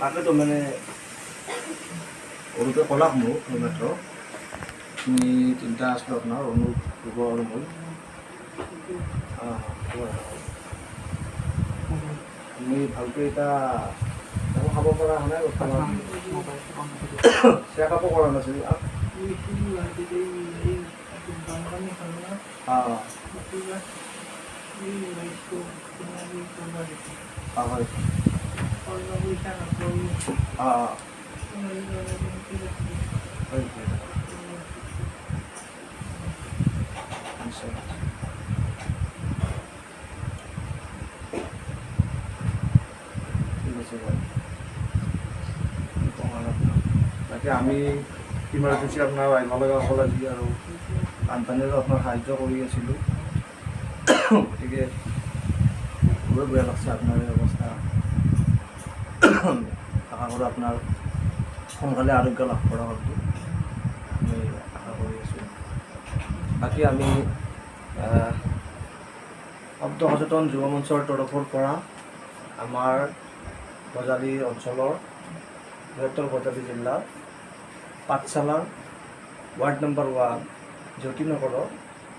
তাকেতো মানে সৰুতে ক'লাক মোক মাত্ৰ তুমি তিনিটা আছিলোঁ আপোনাৰ অনুপ ধ্ৰুৱ আৰু মই আমি ভালকৈ এতিয়া একো খাব পৰা হোৱা নাই বৰ্তমান চেকআপো কৰা নাছিল হয় তাকে আমি ইমাৰ্জেঞ্চি আপোনাৰ আহিব লগা হ'ল আজি আৰু বানপানীৰো আপোনাৰ সাহাৰ্য কৰি আছিলোঁ গতিকে খুবেই বেয়া লাগছে আপোনাৰ এই অৱস্থা আশা কৰোঁ আপোনাৰ সোনকালে আৰোগ্য লাভ কৰা হয়তো আমি আশা কৰি আছোঁ বাকী আমি শব্দ সচেতন যুৱ মঞ্চৰ তৰফৰ পৰা আমাৰ বজালী অঞ্চলৰ বৃহত্তৰ বজালী জিলাৰ পাঠশালাৰ ৱাৰ্ড নম্বৰ 1 জ্যোতিনগৰৰ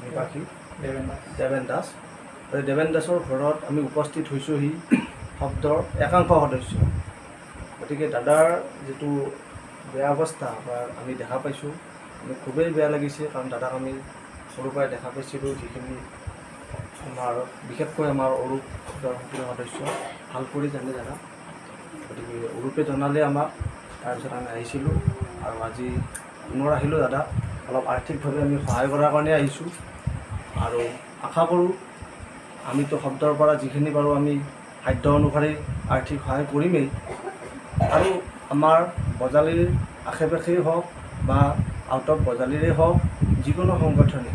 নিবাসী দেৱেন দাস এই দেৱেন দাসৰ ঘৰত আমি উপস্থিত হৈছোঁহি শব্দৰ একাংশ সদস্য গতিকে দাদাৰ যিটো বেয়া অৱস্থা বা আমি দেখা পাইছোঁ আমি খুবেই বেয়া লাগিছে কাৰণ দাদাক আমি সৰুৰ পৰাই দেখা পাইছিলোঁ যিখিনি আমাৰ বিশেষকৈ আমাৰ অৰূপ শব্দৰ সকলো সদস্য ভাল কৰি জানে দাদা গতিকে অৰূপে জনালে আমাক তাৰপিছত আমি আহিছিলোঁ আৰু আজি পুনৰ আহিলোঁ দাদা অলপ আৰ্থিকভাৱে আমি সহায় কৰাৰ কাৰণে আহিছোঁ আৰু আশা কৰোঁ আমিতো শব্দৰ পৰা যিখিনি পাৰোঁ আমি সাধ্য অনুসাৰে আৰ্থিক সহায় কৰিমেই আৰু আমাৰ বজালীৰ আশে পাশেই হওক বা আউট অফ বজালীৰে হওক যিকোনো সংগঠনে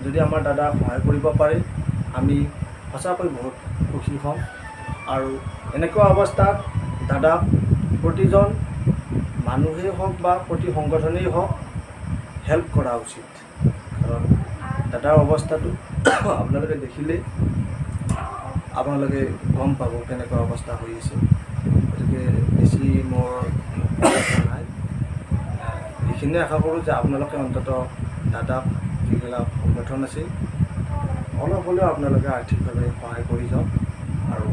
যদি আমাৰ দাদাক সহায় কৰিব পাৰে আমি সঁচাকৈ বহুত সুখী হ'ম আৰু এনেকুৱা অৱস্থাত দাদাক প্ৰতিজন মানুহেই হওক বা প্ৰতি সংগঠনেই হওক হেল্প কৰা উচিত কাৰণ দাদাৰ অৱস্থাটো আপোনালোকে দেখিলে আপোনালোকে গম পাব কেনেকুৱা অৱস্থা হৈ আছে গতিকে বেছি মোৰ নাই এইখিনিয়ে আশা কৰোঁ যে আপোনালোকে অন্ততঃ দাদাক যিবিলাক সংগঠন আছে অলপ হ'লেও আপোনালোকে আৰ্থিকভাৱে সহায় কৰি যাওক আৰু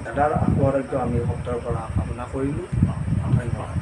দাদাৰ আশু আৰোগ্য আমি শব্দৰ পৰা কামনা কৰিলোঁ ধন্যবাদ